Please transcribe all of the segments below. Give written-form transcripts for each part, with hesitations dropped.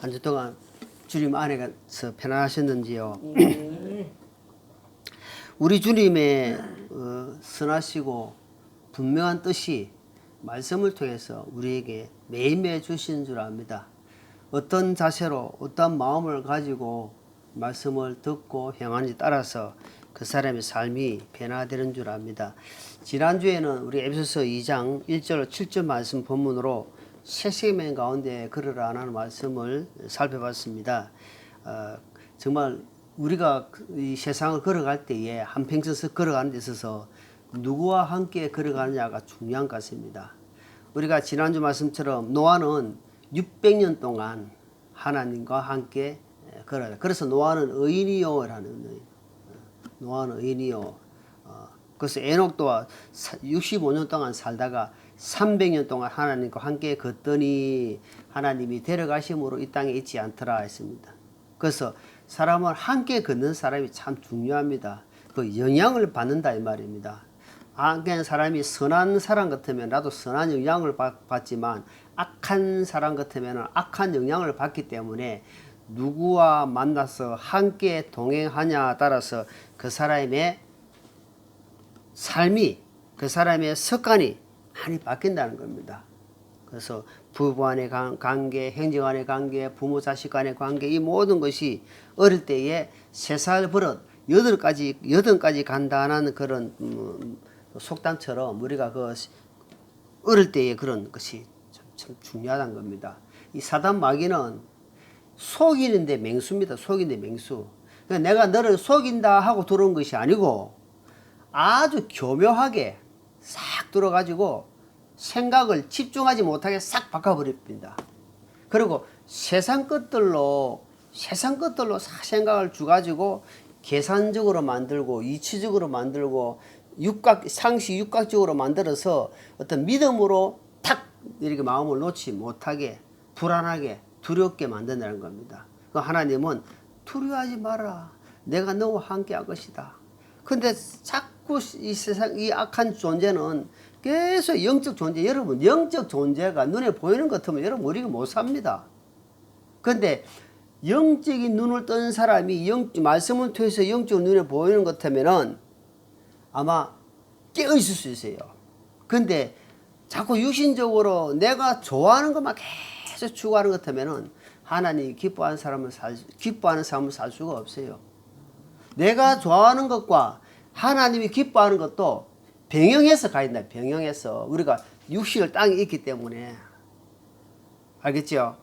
한 주 동안 주님 안에서 편안하셨는지요? 우리 주님의 선하시고 분명한 뜻이 말씀을 통해서 우리에게 매일매일 주시는 줄 압니다. 어떤 자세로 어떤 마음을 가지고 말씀을 듣고 행하는지 따라서 그 사람의 삶이 변화되는 줄 압니다. 지난주에는 우리 에베소서 2장 1절 7절 말씀 본문으로 새생명 가운데 걸으라 하는 말씀을 살펴봤습니다. 정말 우리가 이 세상을 걸어갈 때에 한평생 걸어가는 데 있어서 누구와 함께 걸어가느냐가 중요한 것 같습니다. 우리가 지난주 말씀처럼 노아는 600년 동안 하나님과 함께 걸어요. 그래서 노아는 의인이요라는 노아는 의인이요. 그래서 에녹도 65년 동안 살다가 300년 동안 하나님과 함께 걷더니 하나님이 데려가심으로 이 땅에 있지 않더라 했습니다. 그래서 사람은 함께 걷는 사람이 참 중요합니다. 그 영향을 받는다 이 말입니다. 그냥 사람이 선한 사람 같으면 나도 선한 영향을 받지만 악한 사람 같으면 악한 영향을 받기 때문에 누구와 만나서 함께 동행하냐에 따라서 그 사람의 삶이 그 사람의 습관이 많이 바뀐다는 겁니다. 그래서 부부 간의 관계, 형제 간의 관계, 부모 자식 간의 관계 이 모든 것이 어릴 때에 3살 버릇 8까지 간다는 그런 속담처럼 우리가 그 어릴 때의 그런 것이 참 중요하다는 겁니다. 이 사단 마귀는 속이는데 맹수입니다. 속이는데 맹수. 그러니까 내가 너를 속인다 하고 들어온 것이 아니고 아주 교묘하게 싹 들어가지고 생각을 집중하지 못하게 싹 바꿔버립니다. 그리고 세상 것들로 싹 생각을 주가지고 계산적으로 만들고 이치적으로 만들고 상시 육각적으로 만들어서 어떤 믿음으로 탁 이렇게 마음을 놓지 못하게 불안하게 두렵게 만든다는 겁니다. 그 하나님은 두려워하지 마라. 내가 너와 함께 할 것이다. 근데 자꾸 이 세상 이 악한 존재는 계속 영적 존재, 여러분 영적 존재가 눈에 보이는 것 같으면 여러분 우리가 못 삽니다. 근데 영적인 눈을 뜬 사람이 말씀을 통해서 영적 눈에 보이는 것 같으면은 아마 깨어 있을 수 있어요. 근데 자꾸 육신적으로 내가 좋아하는 것만 계속 추구하는 것 같으면은 하나님이 기뻐하는 삶을 살 수가 없어요. 내가 좋아하는 것과 하나님이 기뻐하는 것도 병행해서 가야 된다. 병행해서 우리가 육신을 땅에 있기 때문에 알겠죠?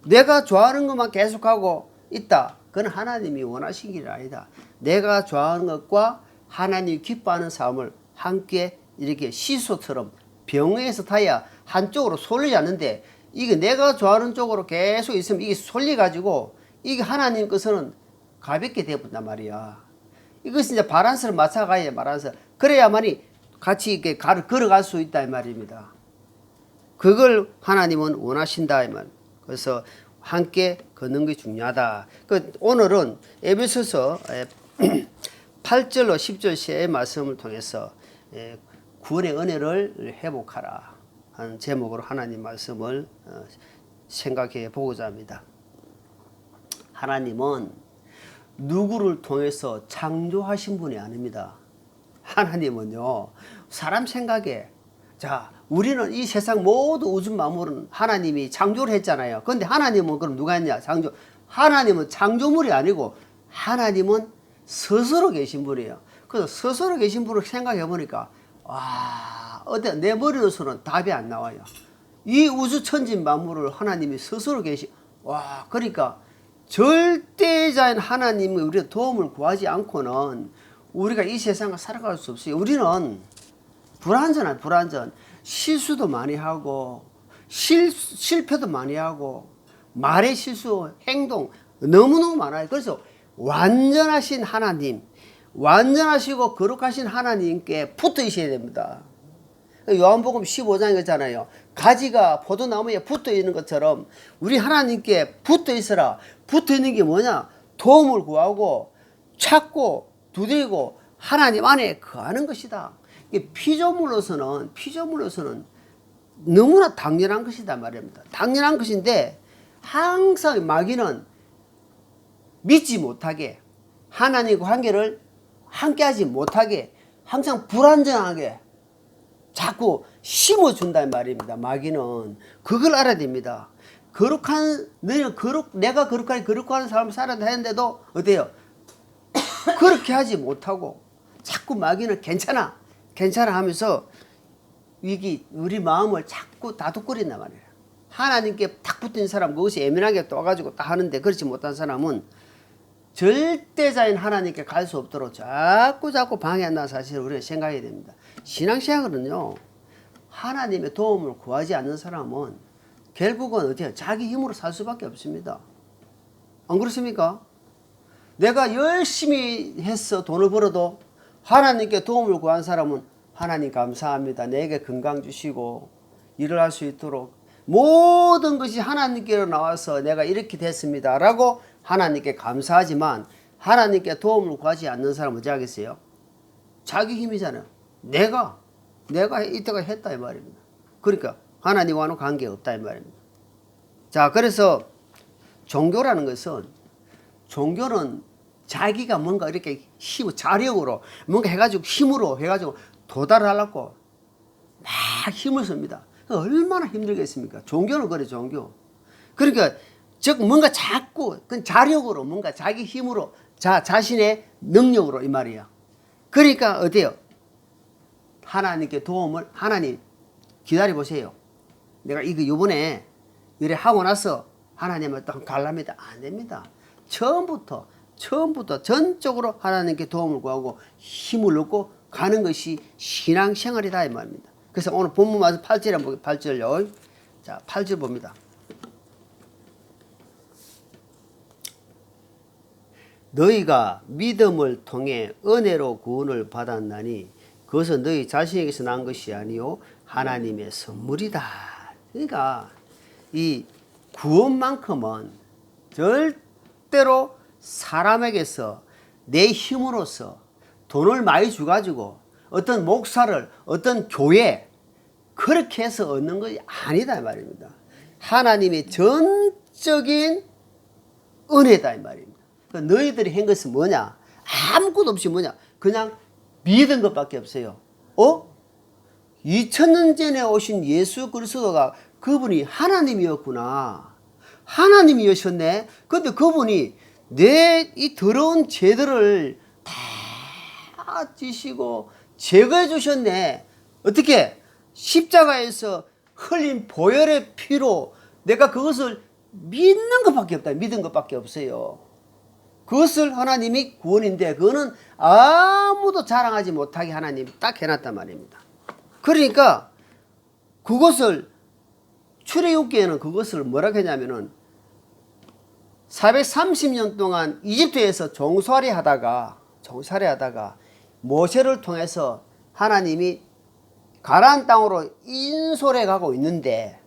내가 좋아하는 것만 계속하고 있다. 그건 하나님이 원하신 길이 아니다. 내가 좋아하는 것과 하나님이 기뻐하는 삶을 함께 이렇게 시소처럼 병행해서 타야 한쪽으로 쏠리지 않는데 이게 내가 좋아하는 쪽으로 계속 있으면 이게 쏠려가지고 이게 하나님 것은 가볍게 되어본단 말이야. 이것은 이제 바란스를 맞춰가야 바란스. 그래야만이 같이 이렇게 걸어갈 수 있다 이 말입니다. 그걸 하나님은 원하신다 이 말. 그래서 함께 걷는 게 중요하다. 오늘은 에베소서 8절로 10절의 말씀을 통해서 구원의 은혜를 회복하라 하는 제목으로 하나님 말씀을 생각해 보고자 합니다. 하나님은 누구를 통해서 창조하신 분이 아닙니다. 하나님은요, 사람 생각에, 우리는 이 세상 모든 우주 만물은 하나님이 창조를 했잖아요. 그런데 하나님은 그럼 누가 했냐? 하나님은 창조물이 아니고 하나님은 스스로 계신 분이에요. 그래서 스스로 계신 분을 생각해 보니까, 내 머리로서는 답이 안 나와요. 이 우주 천진 만물을 하나님이 스스로 그러니까 절대자인 하나님의 우리의 도움을 구하지 않고는 우리가 이 세상을 살아갈 수 없어요. 우리는 불완전. 실수도 많이 하고, 실패도 많이 하고, 말의 실수, 행동, 너무너무 많아요. 그래서 완전하신 하나님, 완전하시고 거룩하신 하나님께 붙어 있어야 됩니다. 요한복음 15장에 그랬잖아요. 가지가 포도나무에 붙어 있는 것처럼 우리 하나님께 붙어 있어라. 붙어 있는 게 뭐냐? 도움을 구하고 찾고 두드리고 하나님 안에 거하는 것이다. 피조물로서는 너무나 당연한 것이다 말입니다. 당연한 것인데 항상 마귀는 믿지 못하게, 하나님과 관계를 함께하지 못하게, 항상 불안정하게 자꾸 심어준단 말입니다. 마귀는 그걸 알아야 됩니다. 내가 거룩한 삶을 살아야 되는데도 어때요? 그렇게 하지 못하고 자꾸 마귀는 괜찮아 하면서 우리 마음을 자꾸 다독거린단 말이에요. 하나님께 딱 붙은 사람, 그것이 예민하게 또 와가지고 딱 하는데, 그렇지 못한 사람은 절대자인 하나님께 갈 수 없도록 자꾸 방해한다는 사실을 우리가 생각해야 됩니다. 신앙생활은요, 하나님의 도움을 구하지 않는 사람은 결국은 어때요? 자기 힘으로 살 수밖에 없습니다. 안 그렇습니까? 내가 열심히 해서 돈을 벌어도 하나님께 도움을 구한 사람은 하나님 감사합니다. 내게 건강 주시고 일을 할 수 있도록 모든 것이 하나님께로 나와서 내가 이렇게 됐습니다 라고 하나님께 감사하지만, 하나님께 도움을 구하지 않는 사람은 어찌 하겠어요? 자기 힘이잖아요. 내가 이때가 했다 이 말입니다. 그러니까 하나님과는 관계가 없다 이 말입니다. 자, 그래서 종교라는 종교는 자기가 뭔가 이렇게 자력으로 뭔가 해가지고 힘으로 해가지고 도달하려고 막 힘을 씁니다. 얼마나 힘들겠습니까? 종교는 그래, 종교. 그러니까 즉 뭔가 자꾸 자력으로, 뭔가 자기 힘으로, 자신의 능력으로 이 말이야. 그러니까 어때요? 하나님께 도움을, 하나님 기다려 보세요. 내가 이거 요번에 이래 하고 나서 하나님을 또 갈랍니다. 안 됩니다. 처음부터 전적으로 하나님께 도움을 구하고 힘을 얻고 가는 것이 신앙생활이다 이 말입니다. 그래서 오늘 본문 말씀 8절에 한번 8절요. 자, 8절 봅니다. 너희가 믿음을 통해 은혜로 구원을 받았나니 그것은 너희 자신에게서 난 것이 아니요 하나님의 선물이다. 그러니까 이 구원만큼은 절대로 사람에게서 내 힘으로서 돈을 많이 주가지고 어떤 목사를, 어떤 교회 그렇게 해서 얻는 것이 아니다 이 말입니다. 하나님의 전적인 은혜다 이 말입니다. 너희들이 한 것은 뭐냐? 아무것도 없이 뭐냐? 그냥 믿은 것밖에 없어요. 2000년 전에 오신 예수 그리스도가 그분이 하나님이었구나. 하나님이셨네. 근데 그분이 내 이 더러운 죄들을 다 지시고 제거해 주셨네. 어떻게? 십자가에서 흘린 보혈의 피로 내가 그것을 믿는 것밖에 없다. 믿은 것밖에 없어요. 그것을 하나님이 구원인데 그거는 아무도 자랑하지 못하게 하나님이 딱 해놨단 말입니다. 그러니까 그것을 출애굽기에는 그것을 뭐라고 했냐면은 430년 동안 이집트에서 종살이 하다가 모세를 통해서 하나님이 가나안 땅으로 인솔해 가고 있는데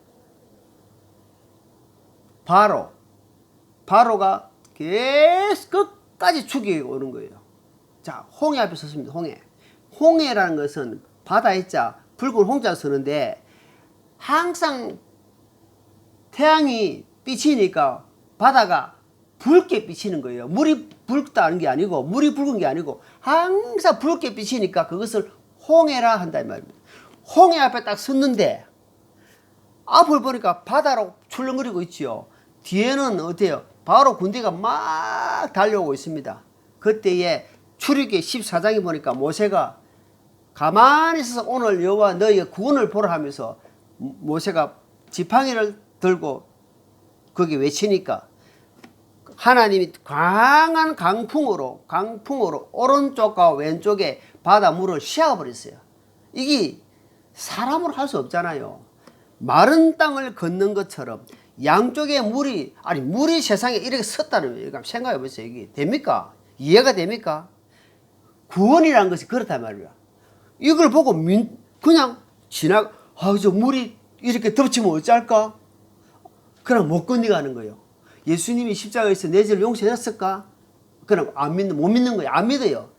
바로가 계속 끝까지 죽이고 오는 거예요. 자, 홍해 앞에 섰습니다. 홍해라는 것은 바다에 자 붉은 홍자 쓰는데 항상 태양이 비치니까 바다가 붉게 비치는 거예요. 물이 붉다는 게 아니고 물이 붉은 게 아니고 항상 붉게 비치니까 그것을 홍해라 한다 이 말입니다. 홍해 앞에 딱 섰는데 앞을 보니까 바다로 출렁거리고 있지요. 뒤에는 어때요? 바로 군대가 막 달려오고 있습니다. 그때에 출애굽기 14장에 보니까 모세가 가만히 있어서 오늘 여호와 너희의 구원을 보라 하면서 모세가 지팡이를 들고 거기 외치니까 하나님이 강한 강풍으로 오른쪽과 왼쪽에 바다 물을 씌워버렸어요. 이게 사람으로 할 수 없잖아요. 마른 땅을 걷는 것처럼 양쪽에 물이 세상에 이렇게 섰다는 거예요. 생각해 보세요. 이게 됩니까? 이해가 됩니까? 구원이라는 것이 그렇단 말이야. 이걸 보고 그냥 저 물이 이렇게 덮치면 어쩔까? 그냥 못 건너가는 거예요. 예수님이 십자가에서 내 죄를 용서했을까? 그냥 못 믿는 거예요. 안 믿어요.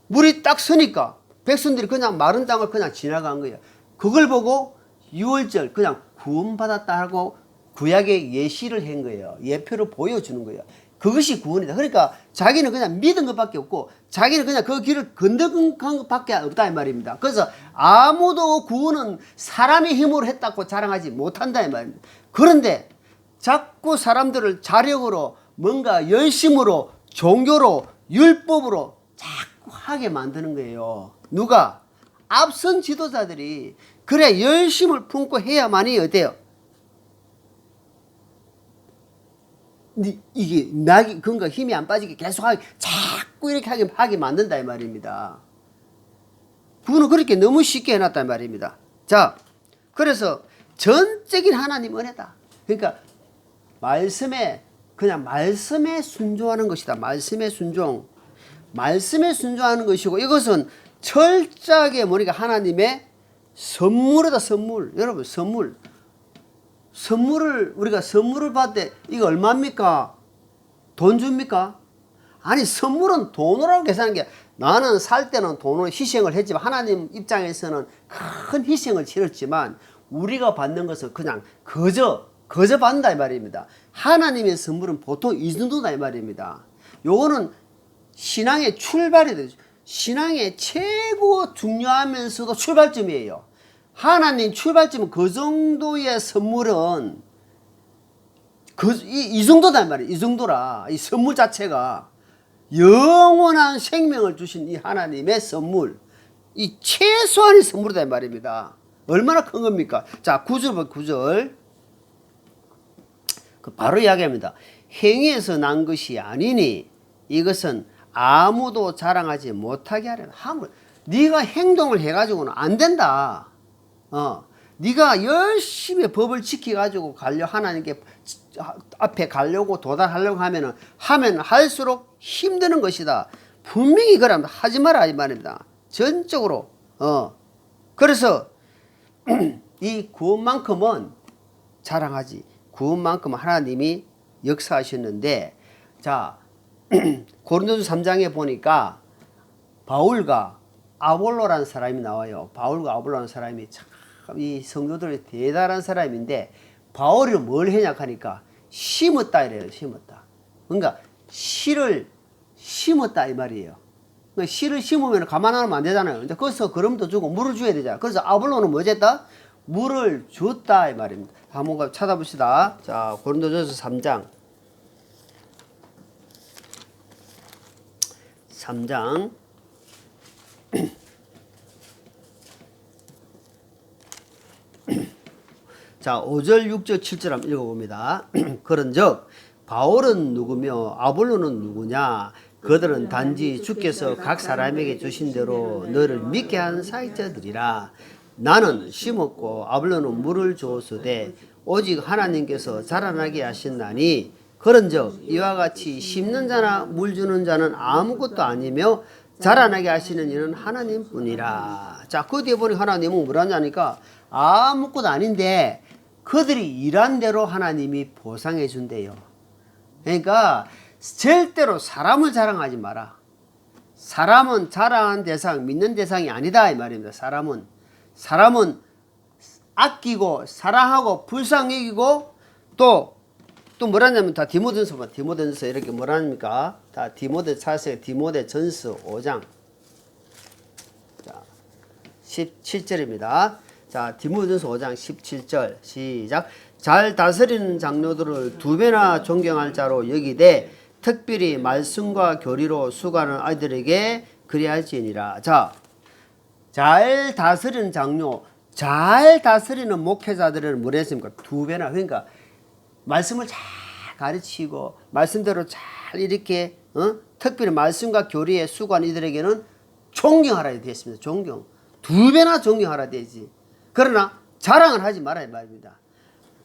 물이 딱 서니까 백성들이 그냥 마른 땅을 그냥 지나간 거예요. 그걸 보고 6월절 그냥 구원받았다 하고 구약의 예시를 한 거예요. 예표를 보여주는 거예요. 그것이 구원이다. 그러니까 자기는 그냥 믿은 것밖에 없고 자기는 그냥 그 길을 건너간 것밖에 없다 이 말입니다. 그래서 아무도 구원은 사람의 힘으로 했다고 자랑하지 못한다 이 말입니다. 그런데 자꾸 사람들을 자력으로 뭔가 열심으로 종교로 율법으로 자꾸 하게 만드는 거예요. 누가? 앞선 지도자들이. 그래 열심을 품고 해야만이 어때요? 이게 낙이 그러니까 힘이 안 빠지게 계속하게 자꾸 이렇게 하게 만든다 이 말입니다. 그거는 그렇게 너무 쉽게 해놨다 이 말입니다. 자, 그래서 전적인 하나님 은혜다. 그러니까 말씀에 그냥 말씀에 순종하는 것이다. 말씀에 순종. 말씀에 순종하는 것이고 이것은 철저하게 뭐니까 하나님의 선물이다. 선물. 여러분 선물. 선물을 우리가 선물을 받을 때 이거 얼마입니까? 돈 줍니까? 아니 선물은 돈으로 계산하는 게 나는 살 때는 돈으로 희생을 했지만 하나님 입장에서는 큰 희생을 치렀지만 우리가 받는 것은 그냥 거저 받는다 이 말입니다. 하나님의 선물은 보통 이 정도다 이 말입니다. 요거는 신앙의 출발이 되죠. 신앙의 최고 중요하면서도 출발점이에요. 하나님 출발점은 그 정도의 선물은 이 정도다 말이에요. 이 정도라. 이 선물 자체가 영원한 생명을 주신 이 하나님의 선물, 이 최소한의 선물이다 말입니다. 얼마나 큰 겁니까? 자, 9절 봐, 9절. 바로 이야기합니다. 행위에서 난 것이 아니니 이것은 아무도 자랑하지 못하게 하려는 함을. 네가 행동을 해가지고는 안 된다. 네가 열심히 법을 지켜가지고 하나님께 앞에 가려고 도달하려고 하면 할수록 힘드는 것이다. 분명히 그러면 하지 마라 이 말입니다. 전적으로. 그래서 이 구원만큼은 자랑하지. 구원만큼 하나님이 역사하셨는데, 자 고린도서 3장에 보니까 바울과 아볼로라는 사람이 나와요. 바울과 아볼로라는 사람이 참 이 성도들이 대단한 사람인데 바울이 뭘 했냐 하니까 심었다 이래요. 심었다. 그러니까 씨를 심었다 이 말이에요. 그러니까 씨를 심으면 가만 안 하면 안 되잖아요. 이제 거기서 거름도 주고 물을 줘야 되잖아요. 그래서 아볼로는 뭐 했다? 물을 줬다 이 말입니다. 한번 찾아봅시다. 자, 고린도전서 3장 3장 자 5절 6절 7절 한번 읽어봅니다. 그런즉 바울은 누구며 아볼로는 누구냐? 그들은 단지 주께서 각 사람에게 주신 대로 너를 믿게 한 사역자들이라. 나는 심었고 아볼로는 물을 주었으되 오직 하나님께서 자라나게 하신다니. 그런즉 이와 같이 심는 자나 물 주는 자는 아무것도 아니며 자라나게 하시는 이는 하나님뿐이라. 자, 그 뒤에 보니 하나님은 뭐라냐니까 아무것도 아닌데 그들이 일한 대로 하나님이 보상해 준대요. 그러니까 절대로 사람을 자랑하지 마라. 사람은 자랑한 대상, 믿는 대상이 아니다 이 말입니다. 사람은 아끼고 사랑하고 불쌍히 여기고 또 뭐라냐면 다 디모데전서 이렇게 뭐라니까 다 디모데 찾으세요. 디모데전서 5장 자 17절입니다. 자, 디모데전서 5장 17절 시작. 잘 다스리는 장로들을 두 배나 존경할 자로 여기되 특별히 말씀과 교리로 수고하는 아이들에게 그리할지니라. 자, 잘 다스리는 장로, 잘 다스리는 목회자들은 뭐라 했습니까? 두 배나. 그러니까 말씀을 잘 가르치고 말씀대로 잘 이렇게 특별히 말씀과 교리에 수고하는 이들에게는 존경하라 되어 있습니다. 존경. 두 배나 존경하라 되지. 그러나 자랑을 하지 말아야 말입니다.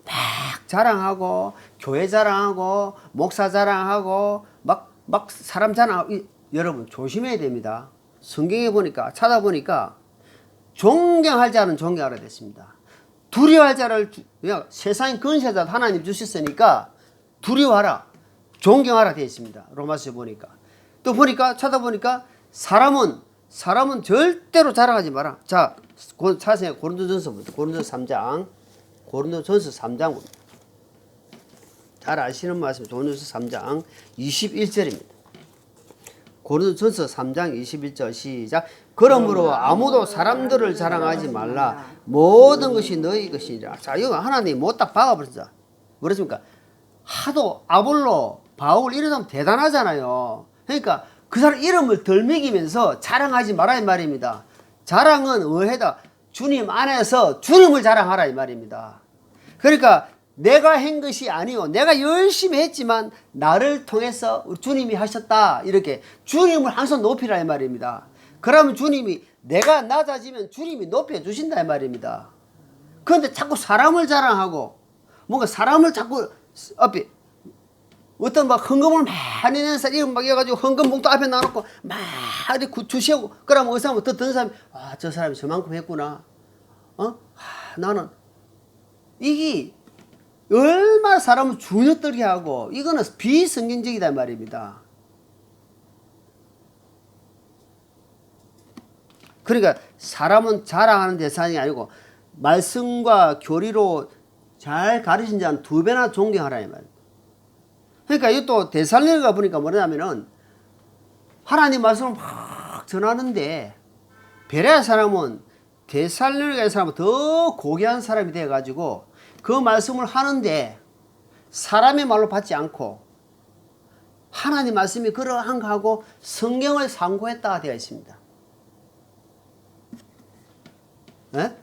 막 자랑하고 교회 자랑하고 목사 자랑하고 막 사람 자랑하고 여러분 조심해야 됩니다. 성경에 보니까 찾아보니까 존경할 자는 존경하라 됐습니다. 두려워할 자를 세상의 근세자 하나님 주셨으니까 두려워하라 존경하라 되어 있습니다. 로마서에 보니까 또 보니까 찾아보니까 사람은 절대로 자랑하지 마라. 자, 찾으세요. 고린도전서부터 고린도전서 3장 잘 아시는 말씀 고린도전서 3장 21절입니다. 고린도전서 3장 21절 시작. 그러므로 아무도 사람들을 자랑하지 말라. 모든 것이 너희 것이니라. 자, 이거 하나님이 못 딱 박아버렸어. 그렇습니까? 하도 아볼로, 바울 이런 사람 대단하잖아요. 그러니까 그 사람 이름을 덜 매기면서 자랑하지 말라 이 말입니다. 자랑은 의회다. 주님 안에서 주님을 자랑하라 이 말입니다. 그러니까 내가 한 것이 아니요. 내가 열심히 했지만 나를 통해서 주님이 하셨다. 이렇게 주님을 항상 높이라 이 말입니다. 그러면 주님이 내가 낮아지면 주님이 높여주신다 이 말입니다. 그런데 자꾸 사람을 자랑하고 뭔가 사람을 자꾸 앞에 어떤 막 헌금을 많이 내는 사람 이름 막 해가지고 헌금 봉투 앞에 놔놓고 막 이렇게 주시고 그러면 그 사람은 더 듣는 사람이 아, 저 사람이 저만큼 했구나. 나는 이게 얼마나 사람을 주눅들게 하고 이거는 비성경적이다 말입니다. 그러니까 사람은 자랑하는 대상이 아니고 말씀과 교리로 잘 가르친 자는 2배나 존경하라 이 말입니다. 그러니까 이것도 데살로니가 보니까 뭐냐면은 하나님 말씀을 막 전하는데 베레아 사람은 데살로니가의 사람은 더 고귀한 사람이 돼가지고 그 말씀을 하는데 사람의 말로 받지 않고 하나님 말씀이 그러한 거 하고 성경을 상고했다 되어 있습니다. 네?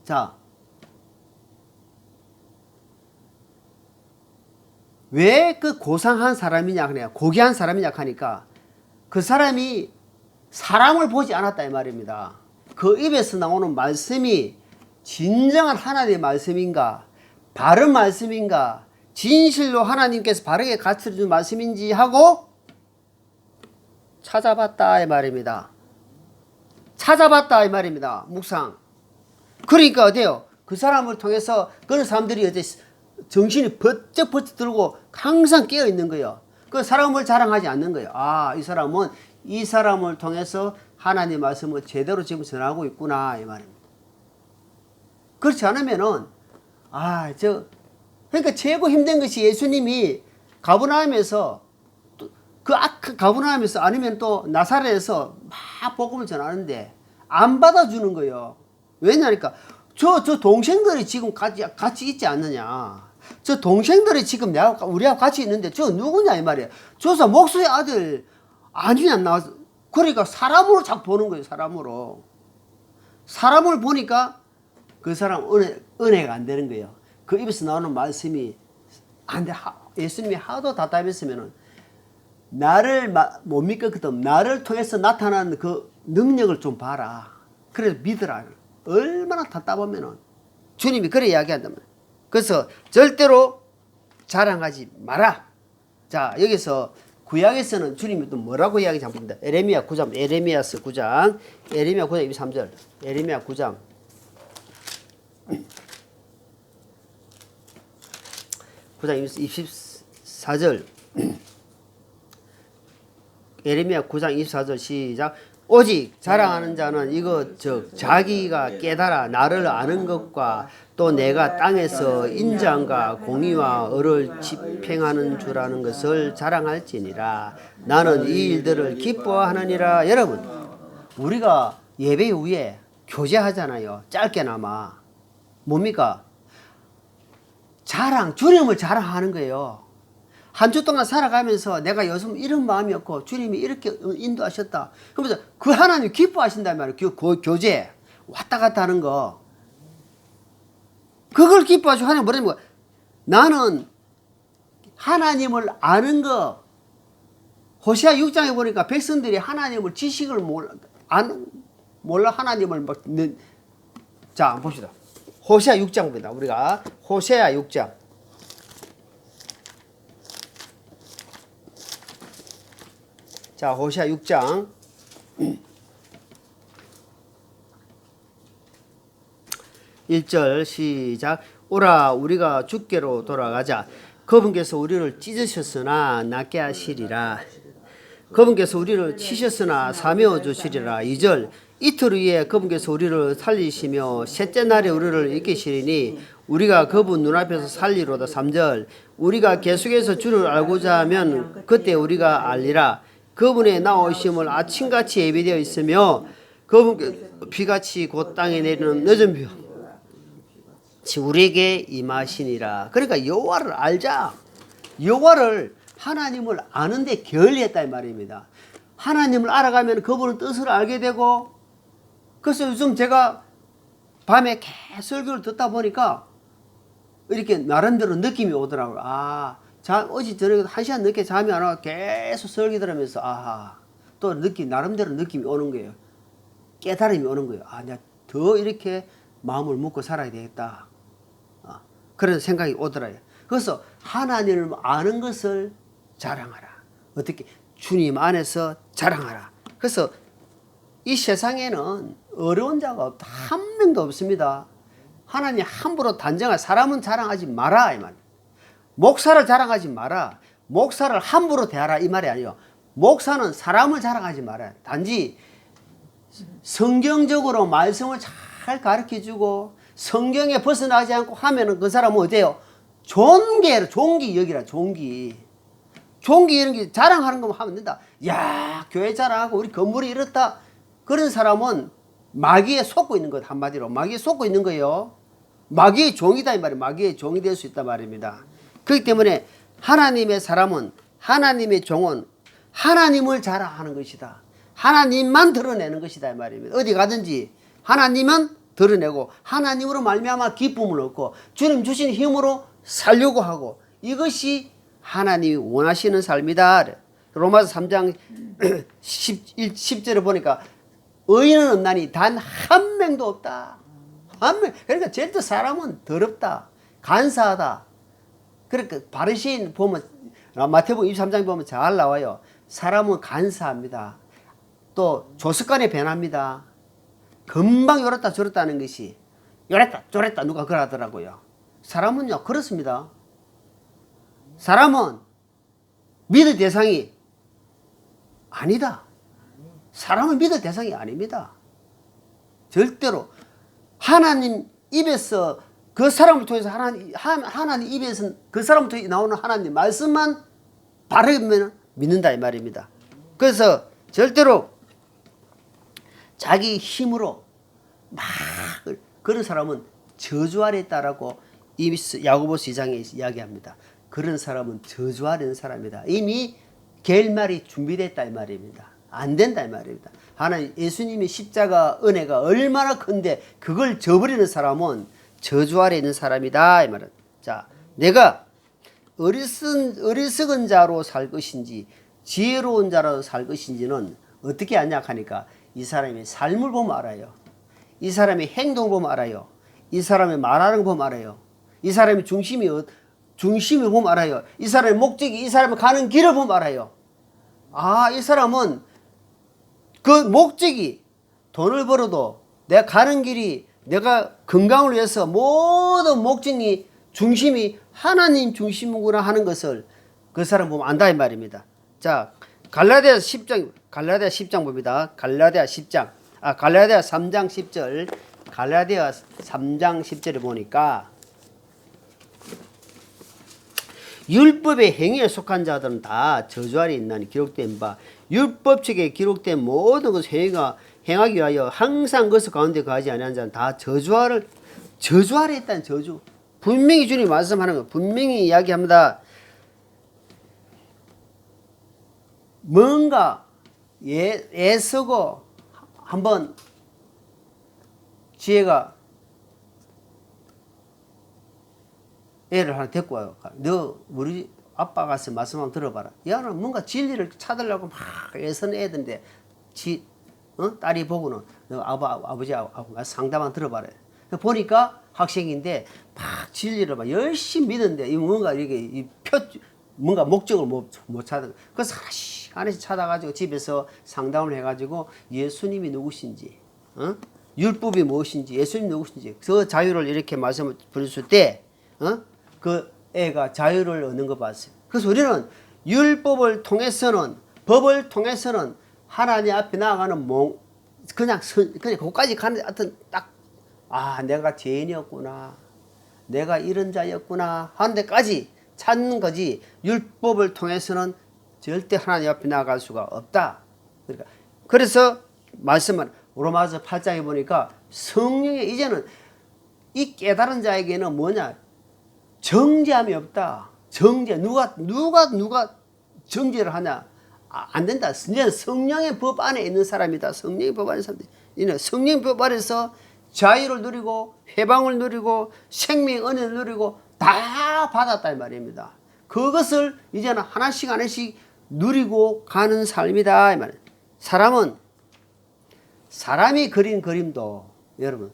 자, 왜 그 고상한 사람이냐 그래요. 고귀한 사람이냐 하니까 그 사람이 사람을 보지 않았다 이 말입니다. 그 입에서 나오는 말씀이 진정한 하나님의 말씀인가, 바른 말씀인가, 진실로 하나님께서 바르게 가르쳐준 말씀인지 하고 찾아봤다 이 말입니다. 찾아봤다 이 말입니다. 묵상. 그러니까 어때요? 그 사람을 통해서 그런 사람들이 어때 정신이 번쩍 들고 항상 깨어 있는 거예요. 그 사람을 자랑하지 않는 거예요. 아, 이 사람은 이 사람을 통해서 하나님의 말씀을 제대로 지금 전하고 있구나 이 말입니다. 그렇지 않으면은 그러니까 최고 힘든 것이 예수님이 가버나움에서 가버나움에서 아니면 또 나사렛에서 막 복음을 전하는데 안 받아주는 거예요. 왜냐니까 저 동생들이 지금 같이 있지 않느냐. 저 동생들이 지금 우리하고 같이 있는데 저 누구냐 이 말이에요. 저서 목수의 아들 아니냐 나와서 그러니까 사람으로 자꾸 보는 거예요. 사람을 보니까 그 사람 은혜가 안 되는 거예요. 그 입에서 나오는 말씀이 안 돼. 예수님이 하도 답답했으면은 나를 못 믿거든. 나를 통해서 나타나는 그 능력을 좀 봐라. 그래서 믿으라. 얼마나 답답하면은 주님이 그래 이야기한다면. 그래서 절대로 자랑하지 마라. 자, 여기서 구약에서는 주님이 또 뭐라고 이야기하는지 한번 봅니다. 에레미야 9장, 에레미야서 9장, 에레미야 9장 23절, 에레미야 9장. 9장 24절. 에레미야 9장 24절 시작. 오직 자랑하는 자는 이것 즉 자기가 깨달아 나를 아는 것과 또 내가 땅에서 인장과 공의와 을을 집행하는 줄 아는 것을 자랑할지니라. 나는 이 일들을 기뻐하느니라. 여러분, 우리가 예배 후에 교제하잖아요. 짧게나마. 뭡니까? 주님을 자랑하는 거예요. 한 주 동안 살아가면서 내가 요즘 이런 마음이었고 주님이 이렇게 인도하셨다. 그러면서 그 하나님 기뻐하신단 말이에요. 교제 왔다 갔다 하는 거. 그걸 기뻐하시고 하나님 뭐라는 거야? 나는 하나님을 아는 거. 호세아 6장에 보니까 백성들이 하나님을 지식을 몰라 하나님을 막 자, 봅시다. 호세아 6장 봅니다. 우리가 호세아 6장. 자, 호세아 6장 1절 시작. 오라 우리가 주께로 돌아가자. 그분께서 우리를 찢으셨으나 낫게 하시리라. 그분께서 우리를 치셨으나 사며 주시리라. 2절. 이틀 후에 그분께서 우리를 살리시며 셋째 날에 우리를 일으키시리니 우리가 그분 눈앞에서 살리로다. 3절 우리가 계속해서 주를 알고자 하면 그때 우리가 알리라. 그분의 나오심을 아침같이 예비되어 있으며 그분께 비같이 곧 땅에 내리는 늦은 비 우리에게 임하시니라. 그러니까 여호와를 알자. 여호와를 하나님을 아는데 게을리했다 이 말입니다. 하나님을 알아가면 그분의 뜻을 알게 되고, 그래서 요즘 제가 밤에 계속 설교를 듣다 보니까 이렇게 나름대로 느낌이 오더라고요. 아, 어제 저녁에 1시간 늦게 잠이 안 와서 계속 설교 들으면서 또 나름대로 느낌이 오는 거예요. 깨달음이 오는 거예요. 내가 더 이렇게 마음을 먹고 살아야 되겠다. 그런 생각이 오더라고요. 그래서 하나님을 아는 것을 자랑하라. 어떻게? 주님 안에서 자랑하라. 그래서 이 세상에는 어려운 자가 한 명도 없습니다. 하나님 함부로 단정할 사람은 자랑하지 마라 이 말. 목사를 자랑하지 마라. 목사를 함부로 대하라 이 말이 아니에요. 목사는 사람을 자랑하지 마라. 단지 성경적으로 말씀을 잘 가르쳐주고 성경에 벗어나지 않고 하면은 그 사람은 어때요? 종기 여기라. 종기 이런 게 자랑하는 것만 하면 된다. 야, 교회 자랑하고 우리 건물이 이렇다. 그런 사람은 마귀에 속고 있는 것. 한마디로 마귀에 속고 있는 거예요. 마귀의 종이다 이 말이에요. 마귀의 종이 될 수 있단 말입니다. 그렇기 때문에 하나님의 사람은, 하나님의 종은 하나님을 자랑하는 것이다. 하나님만 드러내는 것이다 이 말입니다. 어디 가든지 하나님은 드러내고 하나님으로 말미암아 기쁨을 얻고 주님 주신 힘으로 살려고 하고, 이것이 하나님이 원하시는 삶이다. 로마서 3장 10절에 보니까 의인은 없나니 단 한 명도 없다. 한 명. 그러니까 절대 사람은 더럽다. 간사하다. 그러니까 바리새인 보면 마태복음 23장 보면 잘 나와요. 사람은 간사합니다. 또 조석간에 변합니다. 금방 요랬다 저랬다 하는 것이, 요랬다 저랬다 누가 그러더라고요. 사람은요 그렇습니다. 사람은 믿을 대상이 아니다. 사람은 믿을 대상이 아닙니다. 절대로 하나님 입에서 그 사람을 통해서 하나님 입에서 그 사람을 통해 나오는 하나님 말씀만 바르면 믿는다 이 말입니다. 그래서 절대로 자기 힘으로 막 그런 사람은 저주 아래 있다라고 야고보서 2장에 이야기합니다. 그런 사람은 저주 아래 있는 사람이다. 이미 결말이 준비됐다 이 말입니다. 안 된다 이 말입니다. 하나님 예수님의 십자가 은혜가 얼마나 큰데 그걸 저버리는 사람은 저주 아래 있는 사람이다 이 말은. 자, 내가 어리석은 자로 살 것인지 지혜로운 자로 살 것인지는 어떻게 아냐 하니까 이 사람의 삶을 보면 알아요. 이 사람의 행동을 보면 알아요. 이 사람의 말하는 거 보면 알아요. 이 사람의 중심을 보면 알아요. 이 사람의 목적이, 이 사람이 가는 길을 보면 알아요. 이 사람은 그 목적이 돈을 벌어도 내가 가는 길이 내가 건강을 위해서 모든 목적이 중심이 하나님 중심이구나 하는 것을 그 사람 보면 안다 이 말입니다. 자, 갈라디아 10장 봅니다. 갈라디아 3장 10절. 갈라디아 3장 10절에 보니까 율법의 행위에 속한 자들은 다 저주 아래 있나니 기록된 바 율법책에 기록된 모든 것을 행하기 위하여 항상 그것 가운데 거하지 아니한 자는 다 저주 아래 있다는 저주. 분명히 주님이 말씀하는 거 분명히 이야기합니다. 뭔가 애쓰고 한번 지혜가 애를 하나 데리고 와요. 너 우리 아빠 가서 말씀 한번 들어봐라. 얘는 뭔가 진리를 찾으려고 막 애쓰는 애들인데 딸이 보고는 너 아버지하고 상담 한번 들어봐라. 보니까 학생인데 막 진리를 막 열심히 믿는데 이 뭔가 이렇게 뭔가 목적을 못 찾아. 그래서 하나씩 찾아가지고 집에서 상담을 해가지고 예수님이 누구신지, 율법이 무엇인지, 예수님이 누구신지 그 자유를 이렇게 말씀을 드렸을 때, 그 애가 자유를 얻는 거 봤어요. 그래서 우리는 율법을 통해서는, 법을 통해서는 하나님 앞에 나아가는 그냥 거기까지 가는 하여튼 딱 내가 죄인이었구나. 내가 이런 자였구나 하는 데까지 찾는 거지 율법을 통해서는 절대 하나님 앞에 나아갈 수가 없다. 그러니까 그래서 말씀은 로마서 8장에 보니까 성령의 이제는 이 깨달은 자에게는 뭐냐? 정죄함이 없다. 정죄 누가 정죄를 하냐? 안 된다. 이제 성령의 법 안에 있는 사람이다. 성령의 법 안에 사람들. 이는 성령의 법 안에서 자유를 누리고 해방을 누리고 생명 은혜를 누리고 다 받았다 이 말입니다. 그것을 이제는 하나씩 하나씩 누리고 가는 삶이다 이 말이에요. 사람이 그린 그림도 여러분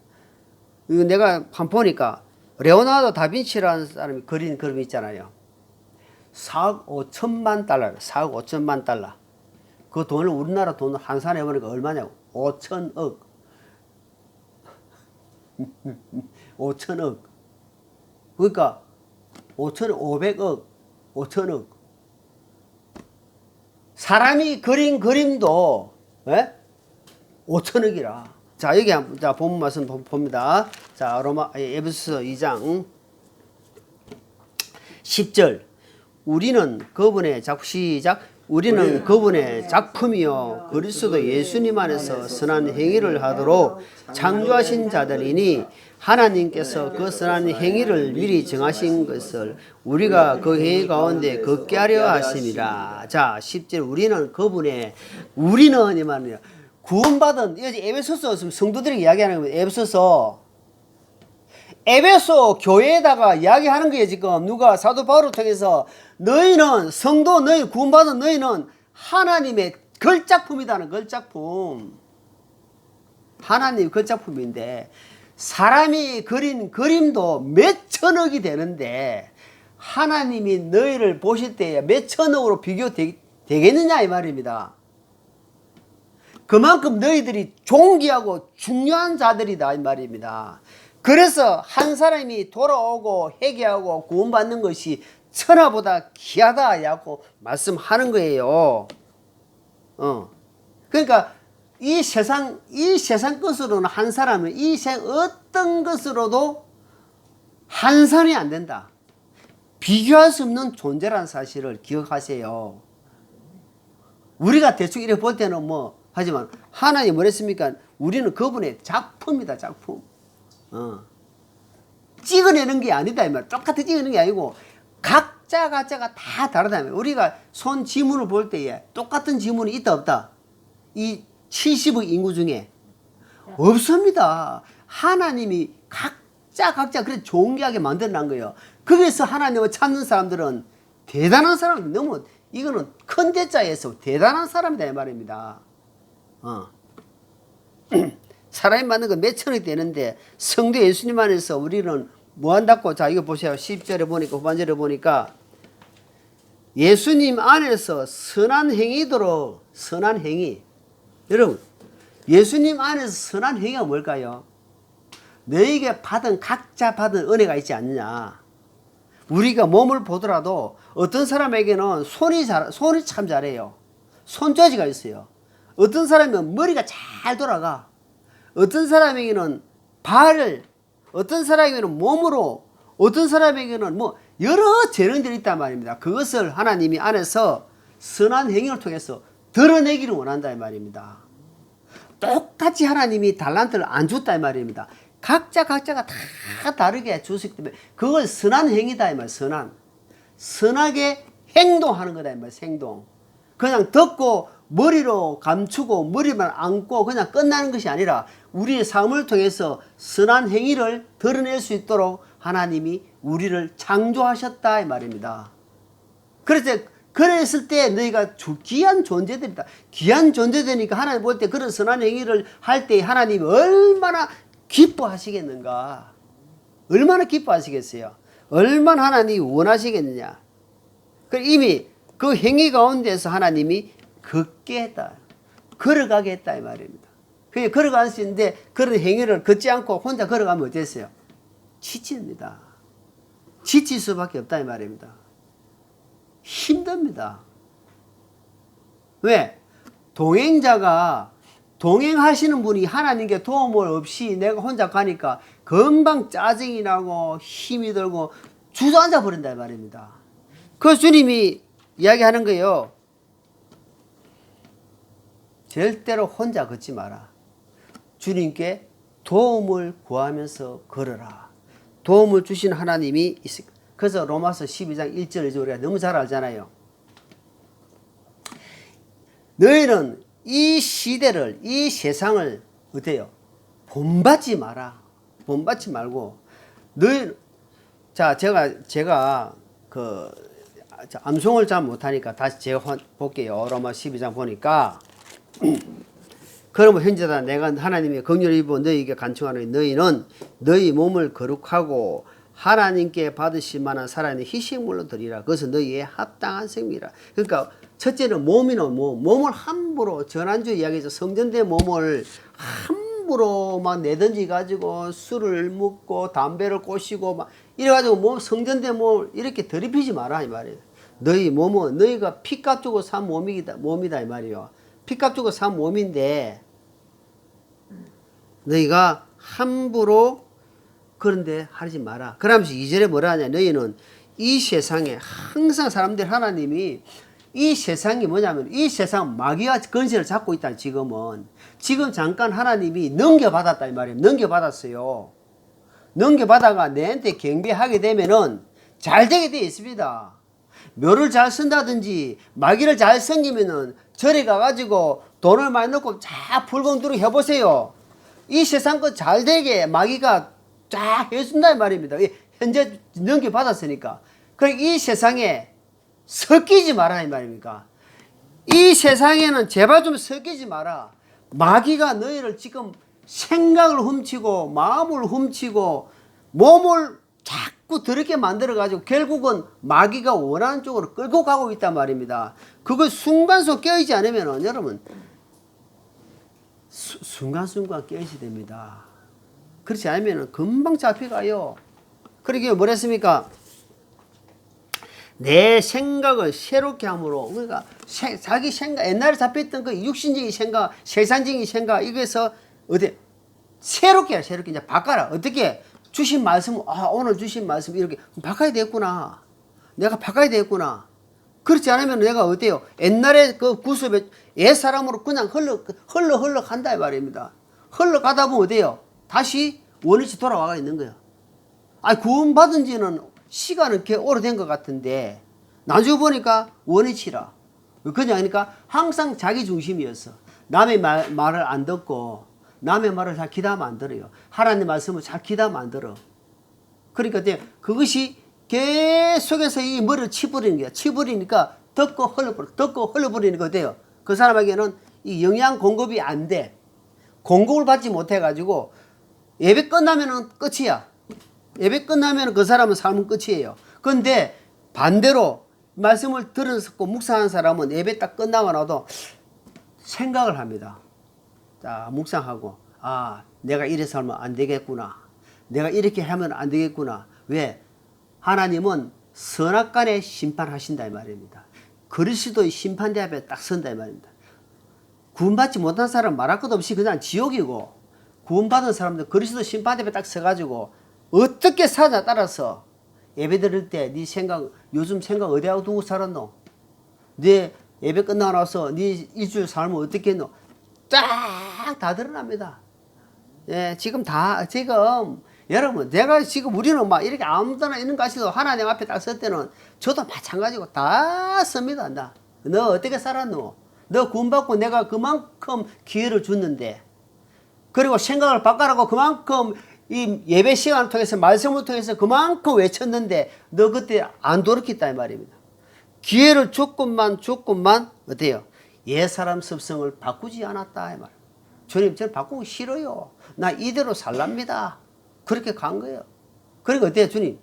이거 내가 한 보니까 레오나르도 다빈치라는 사람이 그린 그림 있잖아요. 4억 5천만 달러, 4억 5천만 달러. 그 돈을 우리나라 돈을 환산해 보니까 얼마냐고? 5천억. 5천억. 그러니까 5천억, 500억, 5천억. 사람이 그린 그림도 5천억이라. 자, 여기 자 본문 말씀 봅니다. 자, 에베소서 2장 10절. 우리는 그분의 우리는 그분의 작품이요 그리스도 예수님 안에서 선한 행위를 하도록 창조하신 자들이니 하나님께서 그 선한 행위를 미리 정하신 것을 우리가 그 행위 가운데 걷게 하려 하심이라. 자, 10절. 우리는 이 말이에요. 구원받은 에베소서 성도들에게 이야기하는 거예요. 에베소 교회에다가 이야기하는 거예요. 지금 누가 사도 바울을 통해서 너희는 성도 너희 구원받은 너희는 하나님의 걸작품이다는 걸작품. 하나님의 걸작품인데 사람이 그린 그림도 몇 천억이 되는데 하나님이 너희를 보실 때에 몇 천억으로 비교되겠느냐 이 말입니다. 그만큼 너희들이 존귀하고 중요한 자들이다 이 말입니다. 그래서 한 사람이 돌아오고 회개하고 구원받는 것이 천하보다 귀하다고 말씀하는 거예요. 그러니까 이 세상 것으로는 한 사람은 이 세상 어떤 것으로도 한산이 안 된다. 비교할 수 없는 존재라는 사실을 기억하세요. 우리가 대충 이렇게 볼 때는 하지만 하나님이 뭐랬습니까? 우리는 그분의 작품이다, 작품. 찍어내는 게 아니다 이 말. 똑같이 찍어내는 게 아니고 각자가 다 다르다 이 말. 우리가 손 지문을 볼 때에 똑같은 지문이 있다 없다? 이 70억 인구 중에 없습니다. 하나님이 각자 그래 존귀하게 만들어낸 거예요. 거기서 하나님을 찾는 사람들은 대단한 사람, 너무 이거는 큰 대자에서 대단한 사람이다 이 말입니다. 사람이 만든 거 몇 천억이 되는데 성도 예수님 안에서 우리는 뭐 한다고? 자, 이거 보세요. 10절에 보니까 후반절에 보니까 예수님 안에서 선한 행위도록 선한 행위. 여러분, 예수님 안에서 선한 행위가 뭘까요? 너에게 각자 받은 은혜가 있지 않느냐. 우리가 몸을 보더라도 어떤 사람에게는 손이 참 잘해요. 손재주가 있어요. 어떤 사람은 머리가 잘 돌아가. 어떤 사람에게는 어떤 사람에게는 몸으로, 어떤 사람에게는 여러 재능들이 있단 말입니다. 그것을 하나님이 안에서 선한 행위를 통해서 드러내기를 원한다 이 말입니다. 똑같이 하나님이 달란트를 안 줬다 이 말입니다. 각자가 다 다르게 주시기 때문에 그걸 선한 행위다 이 말. 선하게 행동하는 거다 이 말. 행동. 그냥 듣고 머리로 감추고 머리만 안고 그냥 끝나는 것이 아니라 우리의 삶을 통해서 선한 행위를 드러낼 수 있도록 하나님이 우리를 창조하셨다 이 말입니다. 그랬을 때 너희가 귀한 존재들이다. 귀한 존재되니까 하나님 볼 때 그런 선한 행위를 할 때 하나님이 얼마나 기뻐하시겠는가. 얼마나 기뻐하시겠어요. 얼마나 하나님이 원하시겠느냐. 이미 그 행위 가운데서 하나님이 걷게 했다. 걸어가게 했다 이 말입니다. 그냥 걸어갈 수 있는데 그런 행위를 걷지 않고 혼자 걸어가면 어땠어요? 지칩니다. 지칠 수밖에 없다 이 말입니다. 힘듭니다. 왜? 동행자가 동행하시는 분이 하나님께 도움을 없이 내가 혼자 가니까 금방 짜증이 나고 힘이 들고 주저앉아 버린다 말입니다. 그 주님이 이야기하는 거예요. 절대로 혼자 걷지 마라. 주님께 도움을 구하면서 걸어라. 도움을 주신 하나님이 있을. 그래서 로마서 12장 1절을 우리가 너무 잘 알잖아요. 너희는 이 시대를, 이 세상을 어때요? 본받지 마라. 본받지 말고 너희. 자, 제가 그 암송을 잘 못하니까 다시 제가 볼게요. 로마 12장 보니까 그러면 현재다 내가 하나님의 긍휼을 입어 너희에게 간청하노니 너희는 너희 몸을 거룩하고 하나님께 받으실 만한 살아있는 희생물로 드리라. 그것은 너희의 합당한 생명이라. 그러니까 첫째는 몸이는 몸을 함부로 전한주 이야기에서 성전된 몸을 함부로 막 내던지 가지고 술을 먹고 담배를 꼬시고 막 이래가지고 몸 성전된 몸을 이렇게 더럽히지 마라 이 말이에요. 너희 몸은 너희가 피값 주고 산 몸이다 이 말이에요. 피값 주고 산 몸인데 너희가 함부로 그런데 하지 마라. 그러면서 2절에 뭐라 하냐. 너희는 이 세상에 항상 사람들 하나님이 이 세상이 뭐냐면 이 세상 마귀가 권세를 잡고 있다. 지금 잠깐 하나님이 넘겨받았다 이 말이에요. 넘겨받았어요. 넘겨받아가 내한테 경배하게 되면은 잘 되게 되어 있습니다. 묘를 잘 쓴다든지 마귀를 잘 섬기면은 절에 가가지고 돈을 많이 넣고 쫙 불공두루 해보세요. 이 세상 거 잘 되게 마귀가 쫙 해준다 이 말입니다. 현재 넘겨받았으니까. 그러니까 이 세상에 섞이지 마라 이 말입니까. 이 세상에는 제발 좀 섞이지 마라. 마귀가 너희를 지금 생각을 훔치고 마음을 훔치고 몸을 자꾸 더럽게 만들어가지고 결국은 마귀가 원하는 쪽으로 끌고 가고 있단 말입니다. 그걸 순간순간 깨어있지 않으면 여러분 순간순간 깨어있어야 됩니다. 그렇지 않으면 금방 잡혀가요. 그러기에 뭐랬습니까? 내 생각을 새롭게 함으로, 그러니까 자기 생각, 옛날에 잡혔던 그 육신적인 생각, 세상적인 생각, 이거에서 어디 새롭게 이제 바꿔라. 어떻게? 주신 말씀, 오늘 주신 말씀 이렇게 바꿔야 되겠구나. 내가 바꿔야 되겠구나. 그렇지 않으면 내가 어때요? 옛날에 그 구습에 옛 사람으로 그냥 흘러 간다 이 말입니다. 흘러가다 보면 어때요? 다시 원위치 돌아와 있는 거예요. 구원받은 지는 시간은 꽤 오래된 것 같은데 나중에 보니까 원위치라. 그냥 하니까 항상 자기 중심이었어. 남의 말을 안 듣고 남의 말을 잘 귀담아 안 들어요. 하나님 말씀을 잘 귀담아 안 들어. 그러니까 그것이 계속해서 이 머리를 치부리는 거야. 치부리니까 듣고 흘러버리니까 어때요? 그 사람에게는 이 영양 공급이 안 돼. 공급을 받지 못해가지고 예배 끝나면은 끝이야. 예배 끝나면 그 사람은 삶은 끝이에요. 그런데 반대로 말씀을 들었고 묵상하는 사람은 예배 딱 끝나고 나도 생각을 합니다. 자, 묵상하고 내가 이래서 하면 안 되겠구나. 내가 이렇게 하면 안 되겠구나. 왜? 하나님은 선악간에 심판하신다 이 말입니다. 그리스도의 심판대 앞에 딱 선다 이 말입니다. 구원받지 못한 사람 말할 것 없이 그냥 지옥이고, 구원받은 사람들 그리스도 심판대 앞에 딱 서가지고 어떻게 사냐 따라서 예배 드릴 때 네 생각, 요즘 생각 어디하고 두고 살았노? 네 예배 끝나고 나서 네 일주일 삶을 어떻게 했노? 쫙 다 드러납니다. 예, 지금 여러분, 우리는 막 이렇게 아무데나 있는 것 같아도 하나님 앞에 딱 설 때는 저도 마찬가지고 다 씁니다. 너 어떻게 살았노? 너 구원받고 내가 그만큼 기회를 줬는데, 그리고 생각을 바꿔라고 그만큼 이 예배 시간을 통해서 말씀을 통해서 그만큼 외쳤는데 너 그때 안 돌이켰다 이 말입니다. 기회를 조금만 어때요? 옛사람 습성을 바꾸지 않았다 이 말. 주님 저는 바꾸기 싫어요. 나 이대로 살랍니다. 그렇게 간 거예요. 그러니까 어때요 주님?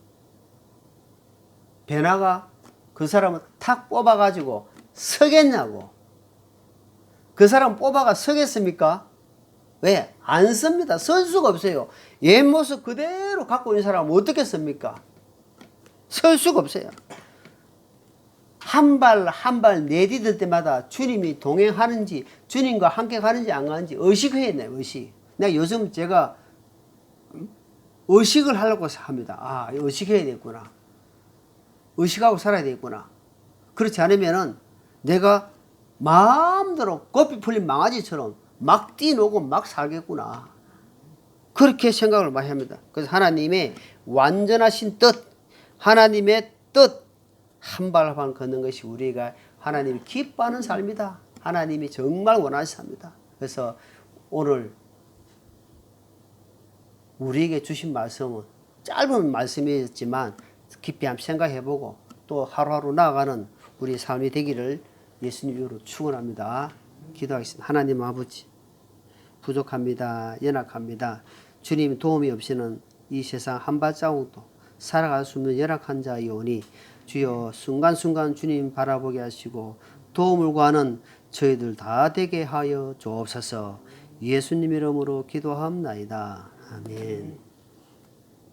변화가 그 사람을 탁 뽑아가지고 서겠냐고. 그 사람 뽑아가 서겠습니까? 왜? 안 씁니다. 설 수가 없어요. 옛 모습 그대로 갖고 있는 사람은 어떻게 씁니까? 설 수가 없어요. 한 발 한 발 내디딜 때마다 주님이 동행하는지 주님과 함께 가는지 안 가는지 의식해야 돼요. 의식. 내가 요즘 제가 의식을 하려고 합니다. 아, 의식해야 되겠구나. 의식하고 살아야 되겠구나. 그렇지 않으면은 내가 마음대로 고삐 풀린 망아지처럼 막 뛰노고 막 살겠구나. 그렇게 생각을 많이 합니다. 그래서 하나님의 완전하신 뜻, 하나님의 뜻, 한 발 한 발 걷는 것이 우리가 하나님이 기뻐하는 삶이다. 하나님이 정말 원하시는 삶이다. 그래서 오늘 우리에게 주신 말씀은 짧은 말씀이었지만 깊이 한번 생각해보고 또 하루하루 나아가는 우리 삶이 되기를 예수님 이름으로 축원합니다. 기도하겠습니다. 하나님 아버지, 부족합니다. 연약합니다. 주님 도움이 없이는 이 세상 한 발자국도 살아갈 수 없는 열악한 자이오니 주여 순간순간 주님 바라보게 하시고 도움을 구하는 저희들 다 되게 하여 주옵소서. 예수님 이름으로 기도합나이다. 아멘.